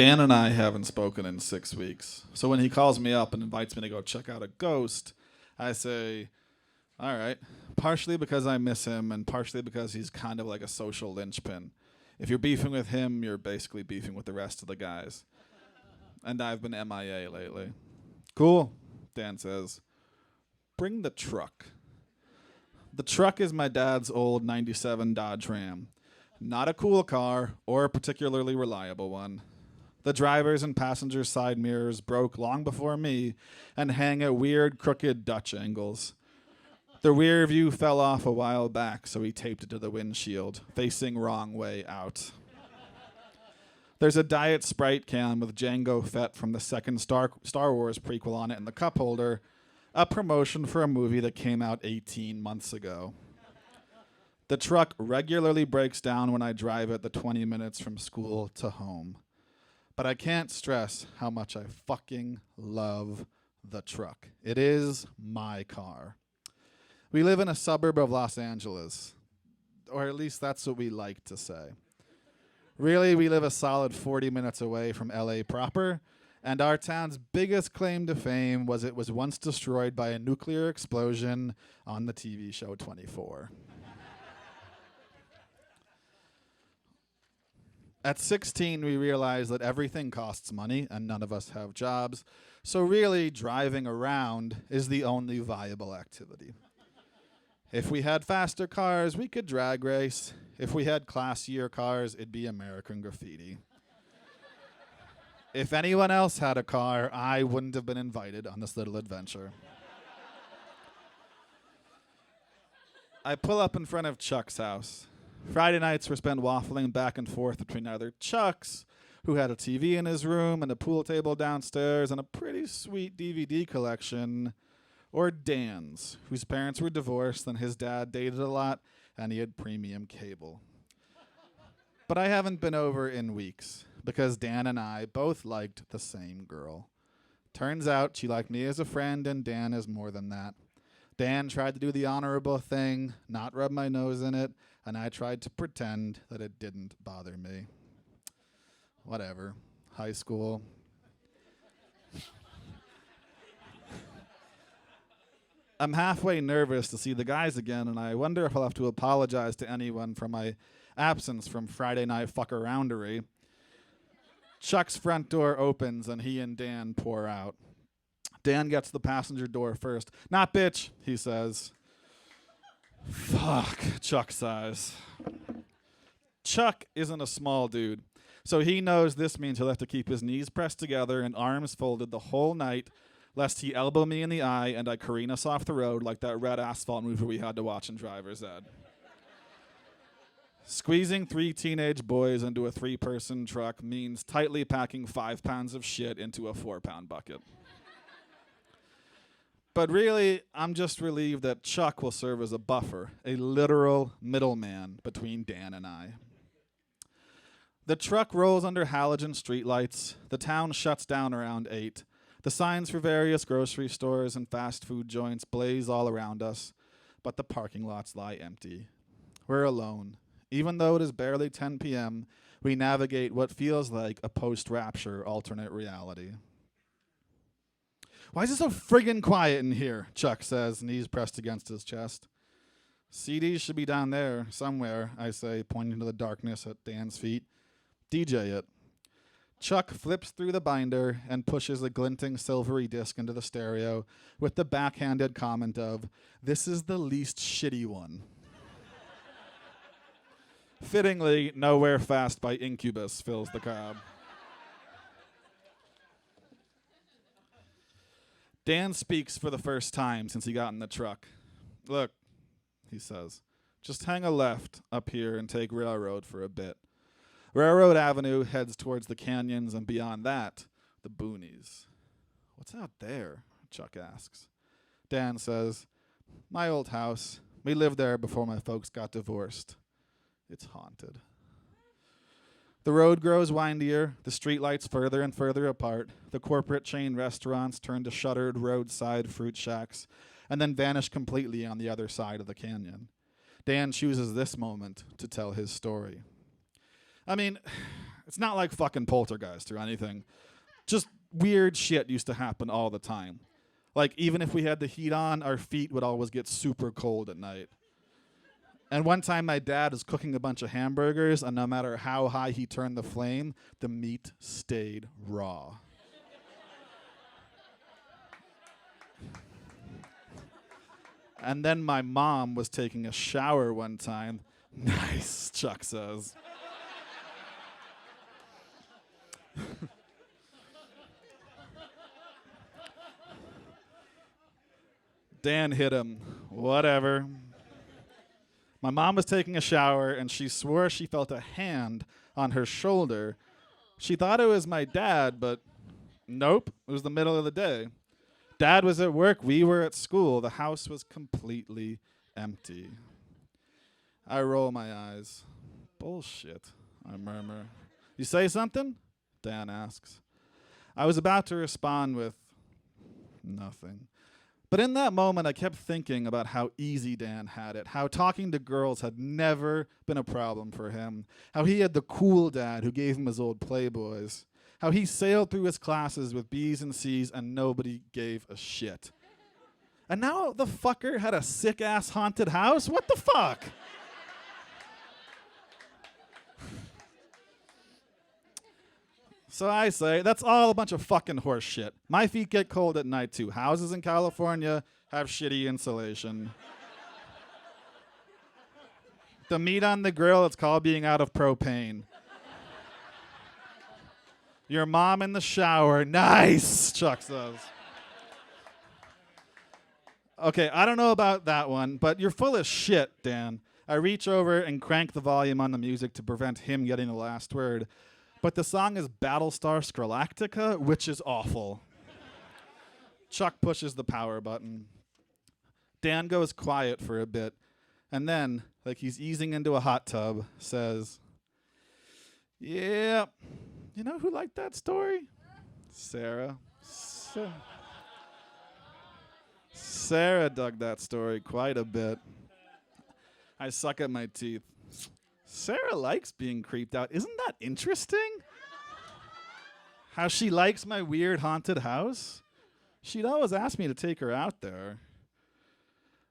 Dan and I haven't spoken in 6 weeks. So when he calls me up and invites me to go check out a ghost, I say, all right. Partially because I miss him and partially because he's kind of like a social linchpin. If you're beefing with him, you're basically beefing with the rest of the guys. And I've been MIA lately. Cool, Dan says. Bring the truck. The truck is my dad's old 97 Dodge Ram. Not a cool car or a particularly reliable one. The driver's and passenger's side mirrors broke long before me and hang at weird, crooked Dutch angles. The rear view fell off a while back, so he taped it to the windshield, facing wrong way out. There's a Diet Sprite can with Jango Fett from the second Star Wars prequel on it in the cup holder, a promotion for a movie that came out 18 months ago. The truck regularly breaks down when I drive it the 20 minutes from school to home. But I can't stress how much I fucking love the truck. It is my car. We live in a suburb of Los Angeles, or at least that's what we like to say. Really, we live a solid 40 minutes away from LA proper, and our town's biggest claim to fame was it was once destroyed by a nuclear explosion on the TV show 24. At 16, we realized that everything costs money and none of us have jobs, so really driving around is the only viable activity. If we had faster cars, we could drag race. If we had classier cars, it'd be American graffiti. If anyone else had a car, I wouldn't have been invited on this little adventure. I pull up in front of Chuck's house. Friday nights were spent waffling back and forth between either Chuck's, who had a TV in his room and a pool table downstairs and a pretty sweet DVD collection, or Dan's, whose parents were divorced and his dad dated a lot and he had premium cable. But I haven't been over in weeks because Dan and I both liked the same girl. Turns out she liked me as a friend and Dan is more than that. Dan tried to do the honorable thing, not rub my nose in it, and I tried to pretend that it didn't bother me. Whatever. High school. I'm halfway nervous to see the guys again, and I wonder if I'll have to apologize to anyone for my absence from Friday night fuck-aroundery. Chuck's front door opens, and he and Dan pour out. Dan gets the passenger door first. Not bitch, he says. Fuck, Chuck sighs. Chuck isn't a small dude, so he knows this means he'll have to keep his knees pressed together and arms folded the whole night, lest he elbow me in the eye and I careen us off the road like that red asphalt movie we had to watch in driver's ed. Squeezing 3 teenage boys into a 3-person truck means tightly packing 5 pounds of shit into a 4-pound bucket. But really, I'm just relieved that Chuck will serve as a buffer, a literal middleman between Dan and I. The truck rolls under halogen streetlights. The town shuts down around 8. The signs for various grocery stores and fast food joints blaze all around us, but the parking lots lie empty. We're alone. Even though it is barely 10 p.m., we navigate what feels like a post-rapture alternate reality. Why is it so friggin' quiet in here? Chuck says, knees pressed against his chest. CDs should be down there somewhere, I say, pointing to the darkness at Dan's feet. DJ it. Chuck flips through the binder and pushes a glinting silvery disc into the stereo with the backhanded comment of, "This is the least shitty one." Fittingly, Nowhere Fast by Incubus fills the cab. Dan speaks for the first time since he got in the truck. Look, he says, just hang a left up here and take Railroad for a bit. Railroad Avenue heads towards the canyons, and beyond that, the boonies. What's out there? Chuck asks. Dan says, my old house. We lived there before my folks got divorced. It's haunted. The road grows windier, the streetlights further and further apart, the corporate chain restaurants turn to shuttered roadside fruit shacks, and then vanish completely on the other side of the canyon. Dan chooses this moment to tell his story. I mean, It's not like fucking Poltergeist or anything. Just weird shit used to happen all the time. Like, even if we had the heat on, our feet would always get super cold at night. And one time my dad was cooking a bunch of hamburgers, and no matter how high he turned the flame, the meat stayed raw. And then my mom was taking a shower one time. Nice, Chuck says. Dan hit him. Whatever. My mom was taking a shower, and she swore she felt a hand on her shoulder. She thought it was my dad, but nope, it was the middle of the day. Dad was at work, we were at school. The house was completely empty. I roll my eyes. Bullshit, I murmur. You say something? Dan asks. I was about to respond with nothing. But in that moment, I kept thinking about how easy Dan had it, how talking to girls had never been a problem for him, how he had the cool dad who gave him his old Playboys, how he sailed through his classes with B's and C's and nobody gave a shit. And now the fucker had a sick-ass haunted house? What the fuck? So I say, that's all a bunch of fucking horse shit. My feet get cold at night too. Houses in California have shitty insulation. The meat on the grill, it's called being out of propane. Your mom in the shower, nice, Chuck says. Okay, I don't know about that one, but you're full of shit, Dan. I reach over and crank the volume on the music to prevent him getting the last word. But the song is Battlestar Skrulactica, which is awful. Chuck pushes the power button. Dan goes quiet for a bit, and then, like he's easing into a hot tub, says, yeah, you know who liked that story? Sarah. Sarah dug that story quite a bit. I suck at my teeth. Sarah likes being creeped out. Isn't that interesting? How she likes my weird haunted house? She'd always ask me to take her out there.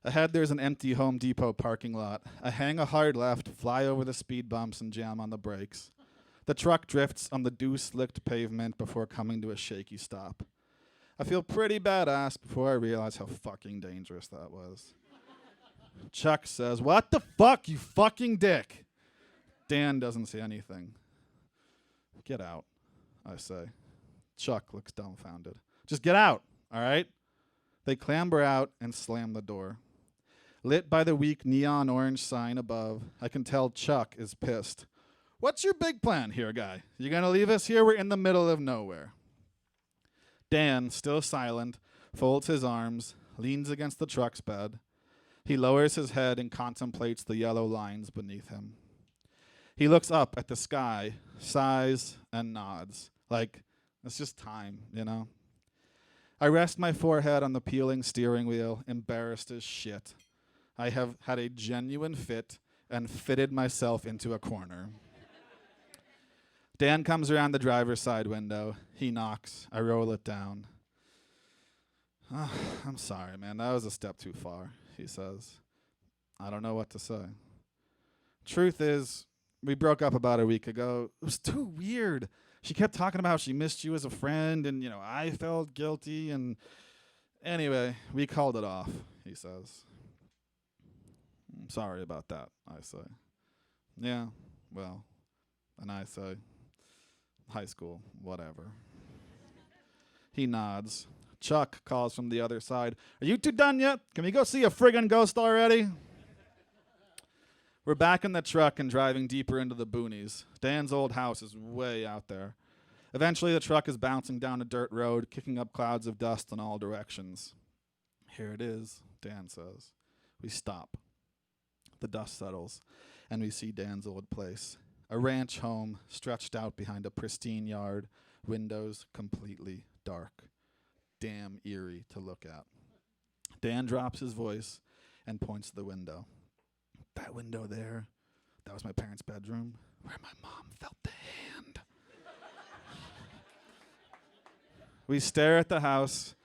Ahead, there's an empty Home Depot parking lot. I hang a hard left, fly over the speed bumps, and jam on the brakes. The truck drifts on the dew-slicked pavement before coming to a shaky stop. I feel pretty badass before I realize how fucking dangerous that was. Chuck says, "What the fuck, you fucking dick?" Dan doesn't say anything. Get out, I say. Chuck looks dumbfounded. Just get out, all right? They clamber out and slam the door. Lit by the weak neon orange sign above, I can tell Chuck is pissed. What's your big plan here, guy? You gonna leave us here? We're in the middle of nowhere. Dan, still silent, folds his arms, leans against the truck's bed. He lowers his head and contemplates the yellow lines beneath him. He looks up at the sky, sighs, and nods. Like, it's just time, you know? I rest my forehead on the peeling steering wheel, embarrassed as shit. I have had a genuine fit and fitted myself into a corner. Dan comes around the driver's side window. He knocks. I roll it down. Oh, I'm sorry, man. That was a step too far, he says. I don't know what to say. Truth is, we broke up about a week ago. It was too weird. She kept talking about how she missed you as a friend, and, you know, I felt guilty, and anyway, we called it off, he says. I'm sorry about that, I say. Yeah, well, and I say, high school, whatever. He nods. Chuck calls from the other side. Are you two done yet? Can we go see a friggin' ghost already? We're back in the truck and driving deeper into the boonies. Dan's old house is way out there. Eventually, the truck is bouncing down a dirt road, kicking up clouds of dust in all directions. Here it is, Dan says. We stop. The dust settles, and we see Dan's old place. A ranch home stretched out behind a pristine yard, windows completely dark. Damn eerie to look at. Dan drops his voice and points to the window. That window there, that was my parents' bedroom, where my mom felt the hand. We stare at the house,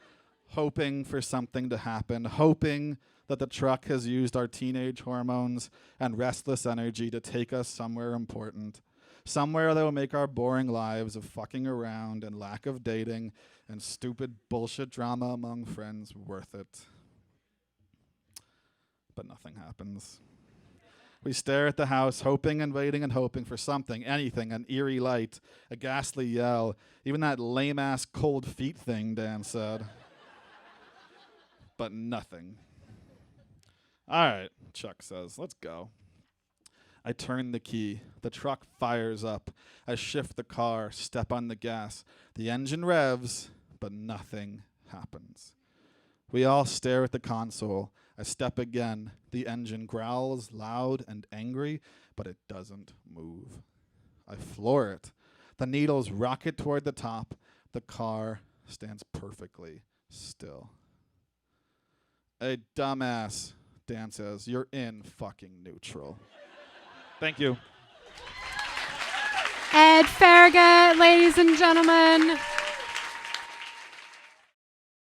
hoping for something to happen, hoping that the truck has used our teenage hormones and restless energy to take us somewhere important, somewhere that will make our boring lives of fucking around and lack of dating and stupid bullshit drama among friends worth it. But nothing happens. We stare at the house, hoping and waiting and hoping for something, anything, an eerie light, a ghastly yell, even that lame-ass cold feet thing Dan said. But nothing. All right, Chuck says, let's go. I turn the key. The truck fires up. I shift the car, step on the gas. The engine revs, but nothing happens. We all stare at the console. I step again. The engine growls loud and angry, but it doesn't move. I floor it. The needles rocket toward the top. The car stands perfectly still. Hey, dumbass, Dan says, you're in fucking neutral. Thank you. Ed Farragut, ladies and gentlemen.